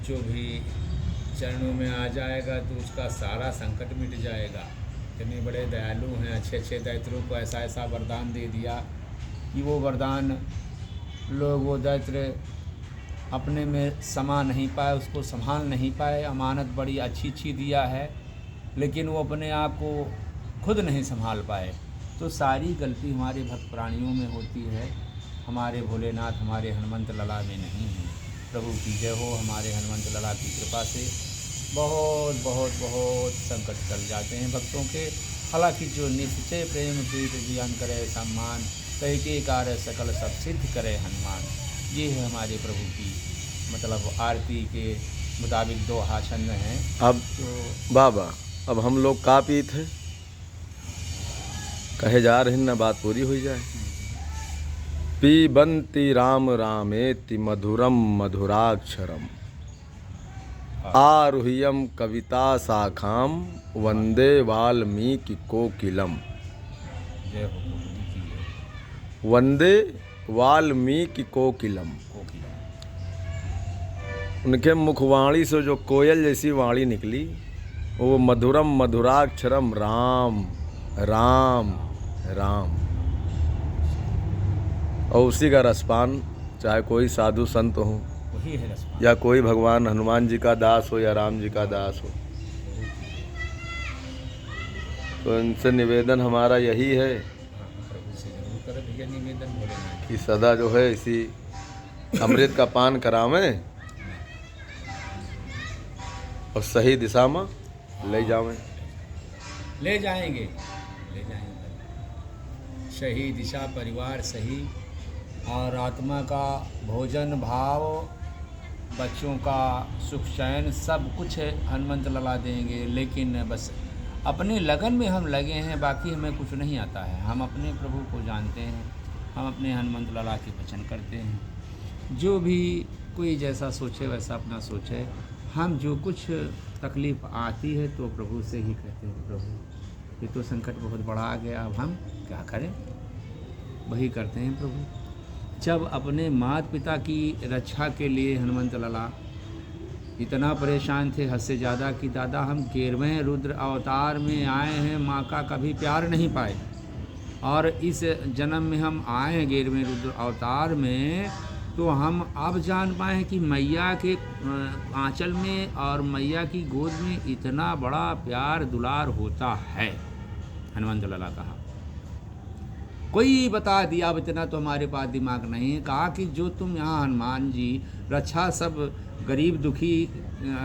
जो भी चरणों में आ जाएगा तो उसका सारा संकट मिट जाएगा। इतने बड़े दयालु हैं, अच्छे अच्छे दैत्यों को ऐसा ऐसा वरदान दे दिया कि वो वरदान लोग वो दैत्य अपने में समा नहीं पाए, उसको संभाल नहीं पाए। अमानत बड़ी अच्छी अच्छी दिया है, लेकिन वो अपने आप को खुद नहीं संभाल पाए। तो सारी गलती हमारे भक्त प्राणियों में होती है, हमारे भोलेनाथ हमारे हनुमंत लला में नहीं है। प्रभु की जय हो। हमारे हनुमंत लला की कृपा से बहुत बहुत बहुत संकट टल जाते हैं भक्तों के। हालांकि जो निश्चय प्रेम प्रीत ज्ञान करे सम्मान, कई के कार्य सकल सब सिद्ध करे हनुमान। ये है हमारे प्रभु की मतलब आरती के मुताबिक दो छंद हैं। अब तो बाबा, अब हम लोग का पीत है कहे जा रहे न, बात पूरी हो जाए। पीबंती राम रामेति मधुरम मधुराक्षरम, आरुह्यम कविता शाखाम वंदे वाल्मीकि कोकिलम। जय हो प्रभु की जय। वंदे वाल्मीकि कोकिलम। उनके मुखवाणी से जो कोयल जैसी वाणी निकली, वो मधुरम मधुराक्षरम राम राम राम। और उसी का रसपान चाहे कोई साधु संत हो वही है रसपान। या कोई भगवान हनुमान जी का दास हो या राम जी का दास हो, तो इनसे निवेदन हमारा यही है प्रभु से जरूर करें भैया निवेदन भोलेनाथ कि सदा जो है इसी अमृत का पान करावें और सही दिशा में ले जावें। ले जाएंगे सही दिशा, परिवार सही, और आत्मा का भोजन भाव, बच्चों का सुख चैन, सब कुछ हनुमंत लला देंगे। लेकिन बस अपने लगन में हम लगे हैं, बाकी हमें कुछ नहीं आता है। हम अपने प्रभु को जानते हैं, हम अपने हनुमंत लला के भजन करते हैं। जो भी कोई जैसा सोचे वैसा अपना सोचे। हम जो कुछ तकलीफ़ आती है तो प्रभु से ही कहते हैं, प्रभु ये तो संकट बहुत बड़ा आ गया, अब हम क्या करें। वही करते हैं प्रभु। जब अपने माता पिता की रक्षा के लिए हनुमंत लला इतना परेशान थे हद से ज़्यादा कि दादा हम 11वें रुद्र अवतार में आए हैं, माँ का कभी प्यार नहीं पाए, और इस जन्म में हम आए हैं 11वें रुद्र अवतार में, तो हम अब जान पाए कि मैया के आंचल में और मैया की गोद में इतना बड़ा प्यार दुलार होता है। हनुमंत लला कहा, कोई बता दिया, अब इतना तो हमारे पास दिमाग नहीं है। कहा कि जो तुम यहाँ हनुमान जी रक्षा सब गरीब दुखी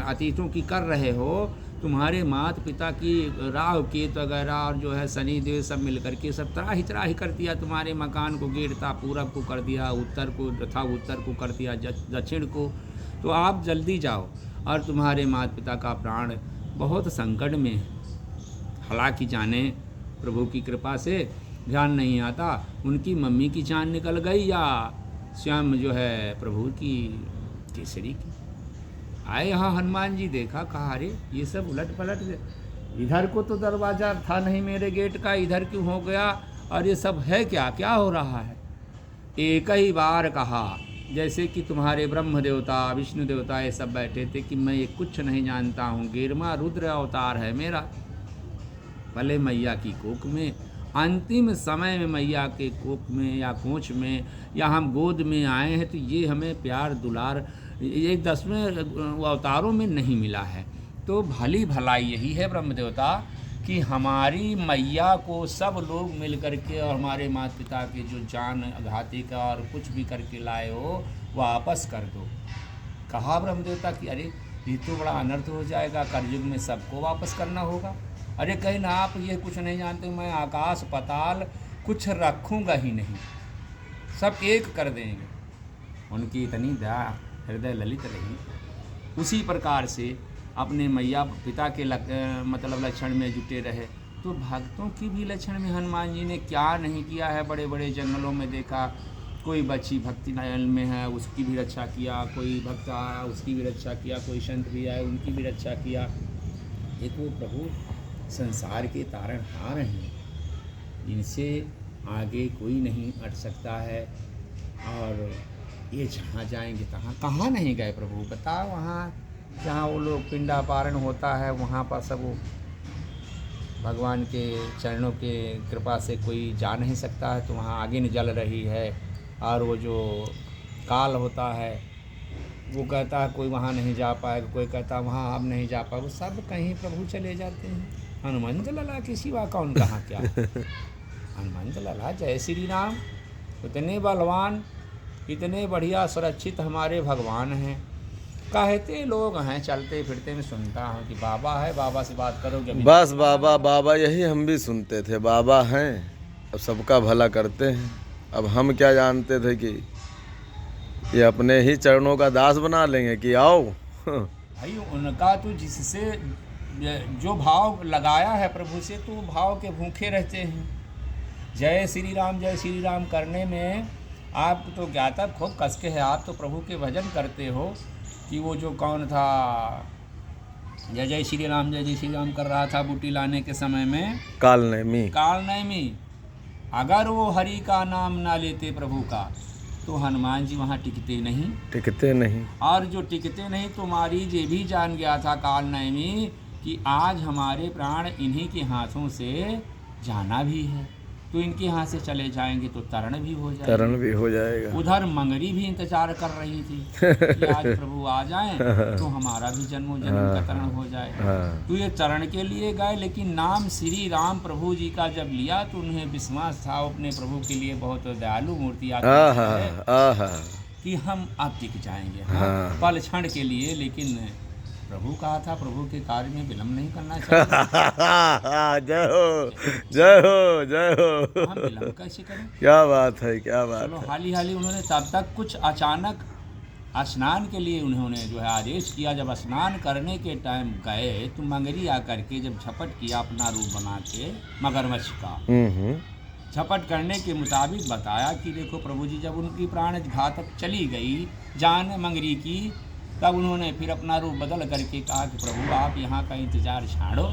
अतीतों की कर रहे हो, तुम्हारे माता पिता की राहु केतु वगैरह और जो है शनि देव सब मिल करके सब तराही कर दिया। तुम्हारे मकान को गिरता पूरब को कर दिया, उत्तर को तथा उत्तर को कर दिया दक्षिण को। तो आप जल्दी जाओ, और तुम्हारे माता पिता का प्राण बहुत संकट में है। हालांकि जाने प्रभु की कृपा से ध्यान नहीं आता उनकी मम्मी की जान निकल गई या स्वयं जो है प्रभु की केसरी की। आए यहाँ हनुमान जी, देखा, कहा अरे ये सब उलट पलट, इधर को तो दरवाज़ा था नहीं मेरे गेट का, इधर क्यों हो गया, और ये सब है क्या, क्या हो रहा है। एक ही बार कहा, जैसे कि तुम्हारे ब्रह्म देवता विष्णु देवता ये सब बैठे थे, कि मैं ये कुछ नहीं जानता हूँ, 11वां रुद्र अवतार है मेरा। भले मैया की कोख में, अंतिम समय में मैया के कोख में या कोंच में या हम गोद में आए हैं, तो ये हमें प्यार दुलार ये 10वें अवतारों में नहीं मिला है। तो भली भलाई यही है ब्रह्म देवता कि हमारी मैया को सब लोग मिल करके और हमारे माता पिता के जो जान घाती का और कुछ भी करके लाए हो वापस कर दो। कहा ब्रह्म देवता कि अरे ये तो बड़ा अनर्थ हो जाएगा, कलयुग में सबको वापस करना होगा। अरे कहीं ना आप ये कुछ नहीं जानते, मैं आकाश पताल कुछ रखूँगा ही नहीं, सब एक कर देंगे। उनकी इतनी दया हृदय ललित रही। उसी प्रकार से अपने मैया पिता के मतलब लक्षण में जुटे रहे, तो भक्तों की भी लक्षण में हनुमान जी ने क्या नहीं किया है। बड़े बड़े जंगलों में देखा, कोई बच्ची भक्ति नयन में है उसकी भी रक्षा किया, कोई भक्त आया उसकी भी रक्षा किया, कोई संत भी आए उनकी भी रक्षा किया। एक वो प्रभु संसार के तारणहार हैं, इनसे आगे कोई नहीं अट सकता है। और ये जहाँ जाएंगे तहाँ, कहाँ नहीं गए प्रभु बताओ, वहाँ जहाँ वो लोग पिंडापारण होता है वहाँ पर सब वो भगवान के चरणों के कृपा से कोई जा नहीं सकता है, तो वहाँ आगे नहीं जल रही है। और वो जो काल होता है वो कहता है कोई वहाँ नहीं जा पाएगा, कोई कहता है वहाँ आप नहीं जा पाएगा, सब कहीं प्रभु चले जाते हैं। हनुमंत लला के सिवा कौन कहाँ क्या। हनुमंत लला जय श्री राम, इतने बलवान, इतने बढ़िया सुरक्षित हमारे भगवान हैं। कहते लोग हैं चलते फिरते में सुनता हूँ कि बाबा है, बाबा से बात करोगे। बस बाबा बाबा यही हम भी सुनते थे, बाबा हैं अब सबका भला करते हैं। अब हम क्या जानते थे कि ये अपने ही चरणों का दास बना लेंगे कि आओ। भाई उनका तो जिससे जो भाव लगाया है प्रभु से, तो भाव के भूखे रहते हैं। जय श्री राम करने में आप तो ज्ञाता खूब कस के है। आप तो प्रभु के भजन करते हो कि वो जो कौन था जय श्री राम कर रहा था बूटी लाने के समय में, काल नैमी। अगर वो हरि का नाम ना लेते प्रभु का, तो हनुमान जी वहाँ टिकते नहीं। और जो टिकते नहीं तो मारीज ये भी जान गया था काल नैमी कि आज हमारे प्राण इन्हीं के हाथों से जाना भी है, तो इनके हाथ से चले जाएंगे तो तरण भी हो जाएगा। उधर मंगरी भी इंतजार कर रही थी कि आज प्रभु आ जाएं तो हमारा भी जन्म का तरण हो जाए। तो ये तरण के लिए गए, लेकिन नाम श्री राम प्रभु जी का जब लिया तो उन्हें विश्वास था अपने प्रभु के लिए बहुत दयालु मूर्ति कि हम अब टिक जाएंगे पल क्षण के लिए। लेकिन प्रभु कहा था प्रभु के कार्य में विलम्ब नहीं करना चाहिए। जय हो। हम विलम्ब कैसे करें? क्या बात है। चलो हाली उन्होंने तब तक कुछ अचानक स्नान के लिए उन्होंने जो है आदेश किया। जब स्नान करने के टाइम गए तो मंगरी आकर के जब झपट किया अपना रूप बना के मगरमच्छ का, झपट करने के मुताबिक बताया कि देखो प्रभु जी, जब उनकी प्राण घातक चली गई जान मंगरी की, तब उन्होंने फिर अपना रूप बदल करके कहा कि प्रभु आप यहाँ का इंतज़ार छाड़ो,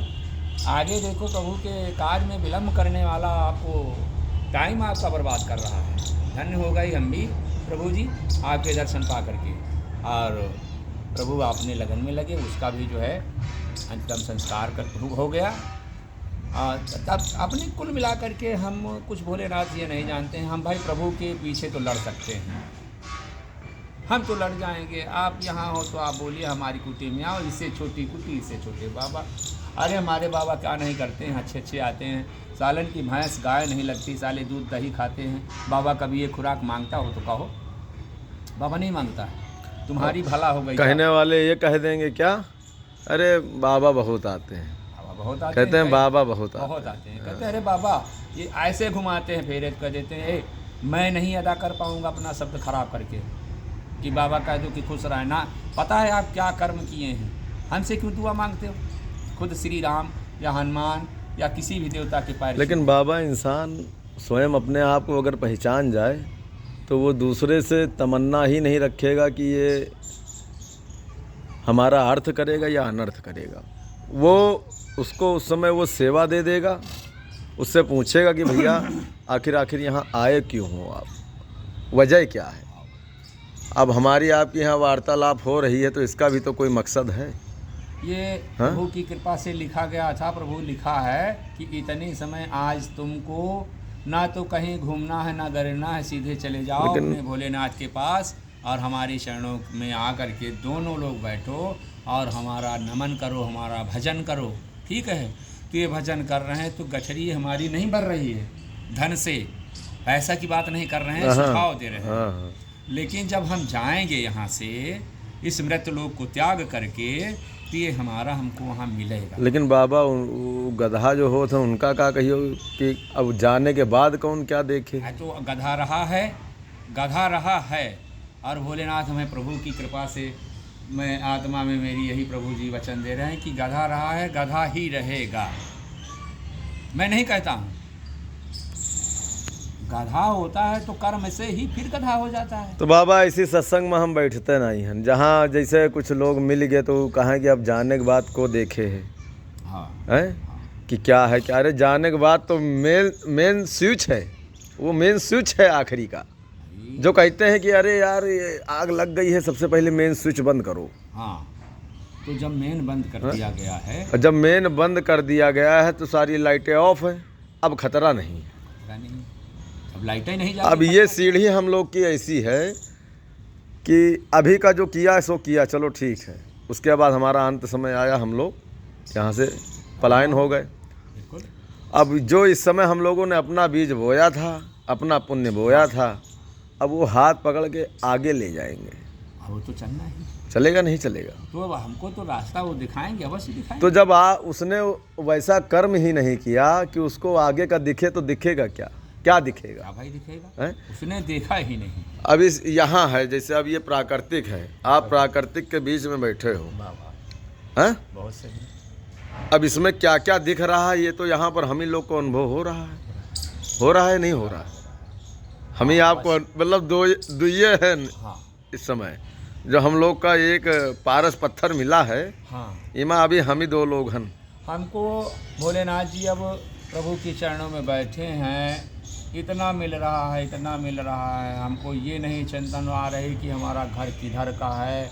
आगे देखो प्रभु के कार्य में विलम्ब करने वाला आपको टाइम आपका बर्बाद कर रहा है। धन्य हो गई हम भी प्रभु जी आपके दर्शन पा करके। और प्रभु अपने लगन में लगे, उसका भी जो है अंतिम संस्कार हो गया। तब अपने कुल मिला करके हम कुछ भोलेनाथ ये नहीं जानते हैं, हम भाई प्रभु के पीछे तो लड़ सकते हैं, हम तो लड़ जाएंगे। आप यहाँ हो तो आप बोलिए हमारी कुटी में आओ, इससे छोटी कुटी इससे छोटे बाबा। अरे हमारे बाबा क्या नहीं करते हैं, अच्छे आते हैं। सालन की भैंस गाय नहीं लगती, साले दूध दही खाते हैं। बाबा कभी ये खुराक मांगता हो तो कहो, बाबा नहीं मांगता है, तुम्हारी भला हो गई। कहने वाले ये कह देंगे क्या, अरे बाबा बहुत आते हैं, बहुत आते कहते हैं बाबा बहुत आते हैं। कहते हैं अरे बाबा ये ऐसे घुमाते हैं, फेरे कर देते हैं। मैं नहीं अदा कर पाऊँगा अपना शब्द खराब करके कि बाबा कह दो कि खुश रहना। पता है आप क्या कर्म किए हैं, हमसे क्यों दुआ मांगते हो? खुद श्री राम या हनुमान या किसी भी देवता के पैर। लेकिन बाबा इंसान स्वयं अपने आप को अगर पहचान जाए तो वो दूसरे से तमन्ना ही नहीं रखेगा कि ये हमारा अर्थ करेगा या अनर्थ करेगा। वो उसको उस समय वो सेवा दे देगा, उससे पूछेगा कि भैया आखिर यहाँ आए क्यों हो आप, वजह क्या है। अब हमारी आपके यहाँ वार्तालाप हो रही है तो इसका भी तो कोई मकसद है। ये प्रभु की कृपा से लिखा गया था। प्रभु लिखा है कि इतने समय आज तुमको ना तो कहीं घूमना है ना करना है, सीधे चले जाओ अपने भोलेनाथ के पास और हमारे चरणों में आकर के दोनों लोग बैठो और हमारा नमन करो, हमारा भजन करो। ठीक है, तो ये भजन कर रहे हैं तो गठरी हमारी नहीं भर रही है धन से, पैसा की बात नहीं कर रहे हैं, सुझाव दे रहे हैं। लेकिन जब हम जाएंगे यहाँ से इस मृत लोक को त्याग करके तो ये हमारा हमको वहाँ मिलेगा। लेकिन बाबा गधा जो हो था उनका क्या कहियो कि अब जाने के बाद कौन क्या देखे। तो गधा रहा है और भोलेनाथ हमें प्रभु की कृपा से, मैं आत्मा में मेरी यही प्रभु जी वचन दे रहे हैं कि गधा रहा है, गधा ही रहेगा। मैं नहीं कहता हूँ, गधा होता है तो कर्म से ही फिर गधा हो जाता है। तो बाबा इसी सत्संग में हम बैठते नहीं हैं, जहाँ जैसे कुछ लोग मिल गए तो कहें कि अब जाने के बाद को देखे है। हैं कि क्या है क्या। अरे जाने के बाद तो मेन स्विच है, वो मेन स्विच है आखिरी का। जो कहते हैं कि अरे यार ये आग लग गई है, सबसे पहले मेन स्विच बंद करो। तो जब मेन बंद कर दिया गया है, और जब मेन बंद कर दिया गया है तो सारी लाइटें ऑफ हैं, अब खतरा नहीं है। पता नहीं, अब लाइटें नहीं जा अब ये सीढ़ी हम लोग की ऐसी है कि अभी का जो किया सो किया, चलो ठीक है। उसके बाद हमारा अंत समय आया, हम लोग यहाँ से पलायन हो गए। बिल्कुल। अब जो इस समय हम लोगों ने अपना बीज बोया था, अपना पुण्य बोया था, अब वो हाथ पकड़ के आगे ले जाएंगे। अब वो तो चलना ही, चलेगा नहीं चलेगा? तो अब हमको तो रास्ता वो दिखाएंगे, अवश्य दिखाएंगे। तो जब उसने वैसा कर्म ही नहीं किया कि उसको आगे का दिखे, तो दिखेगा क्या? क्या दिखेगा? क्या भाई दिखेगा? हैं? उसने देखा ही नहीं। अब इस यहाँ है, जैसे अब ये प्राकृतिक है, आप प्राकृतिक के बीच में बैठे हो, वाह वाह, हैं? बहुत सही। अब इसमें क्या क्या दिख रहा है, ये तो यहाँ पर हम ही लोग को अनुभव हो रहा है। हो रहा है नहीं हो रहा है? हम ही आपको, मतलब दो ये है हाँ इस समय जो हम लोग का एक पारस पत्थर मिला है, हाँ, इमा अभी हम ही दो लोग हैं। हमको भोलेनाथ जी अब प्रभु के चरणों में बैठे हैं, इतना मिल रहा है, इतना मिल रहा है। हमको ये नहीं चिंतन आ रही कि हमारा घर किधर का है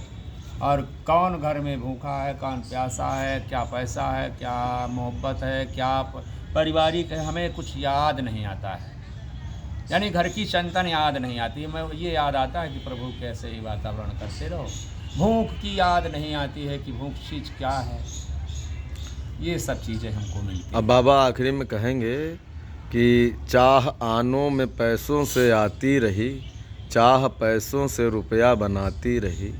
और कौन घर में भूखा है, कौन प्यासा है, क्या पैसा है, क्या मोहब्बत है, क्या पारिवारिक है, हमें कुछ याद नहीं आता है। यानी घर की चिंतन याद नहीं आती है। मैं ये याद आता है कि प्रभु कैसे ही वातावरण करते रहो। भूख की याद नहीं आती है कि भूख चीज़ क्या है। ये सब चीज़ें हमको मिलती हैं। अब बाबा आखिरी में कहेंगे कि चाह आनों में पैसों से आती रही, चाह पैसों से रुपया बनाती रही,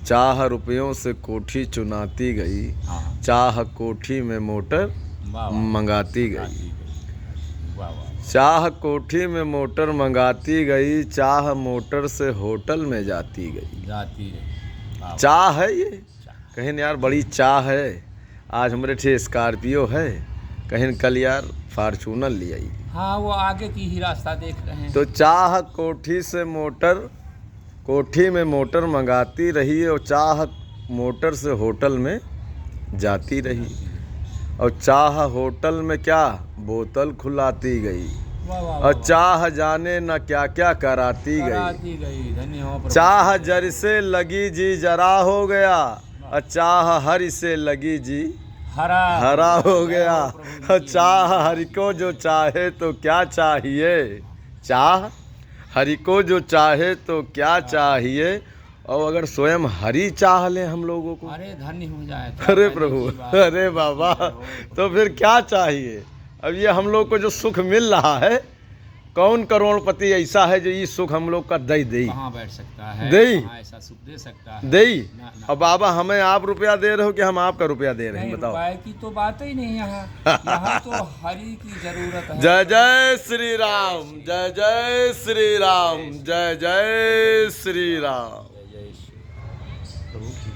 चाह रुपयों से कोठी चुनाती गई, हाँ, चाह कोठी में मोटर वाह वाह, मंगाती गई। वाह वाह, चाह कोठी में मोटर मंगाती गई, चाह मोटर से होटल में जाती गई। जाती है। वाह वाह, चाह है ये, कहीं न यार बड़ी चाह है। आज हमारे ठे स्कॉर्पियो है, कहीं कल यार फार्चूनर ले आई। हाँ, वो आगे की ही रास्ता देख रहे हैं। तो चाह कोठी से मोटर, कोठी में मोटर मंगाती रही और चाह मोटर से होटल में जाती रही, और चाह होटल में क्या बोतल खुलाती गई, वाह वाह, और चाह जाने न क्या क्या कराती गई। कराती गई। धन्य हो प्रभु। चाह जर से लगी जी जरा हो गया, और चाह हरि से लगी जी हरा हरा हो गया। प्रभु और जी। चाह हरि को जो चाहे तो क्या चाहिए, चाह हरि को जो चाहे तो क्या चाहिए। और अगर स्वयं हरि चाह ले हम लोगों को, अरे धन्य हो जाए। अरे प्रभु, अरे बाबा, तो फिर क्या चाहिए? अब ये हम लोग को जो सुख मिल रहा है, कौन करोड़पति ऐसा है जो ये सुख हम लोग का दे दे? कहाँ बैठ सकता है, दे कहाँ ऐसा सुख दे सकता है? दे। ना, ना। अब बाबा हमें आप रुपया दे रहे हो कि हम आपका रुपया दे रहे हैं? नहीं, बताओ। रुपए की तो बात ही नहीं यहाँ। यहाँ तो हरि की जरूरत है। जय जय श्री राम, जय जय श्री राम, जय जय श्री राम। जय जय श्री प्रभु की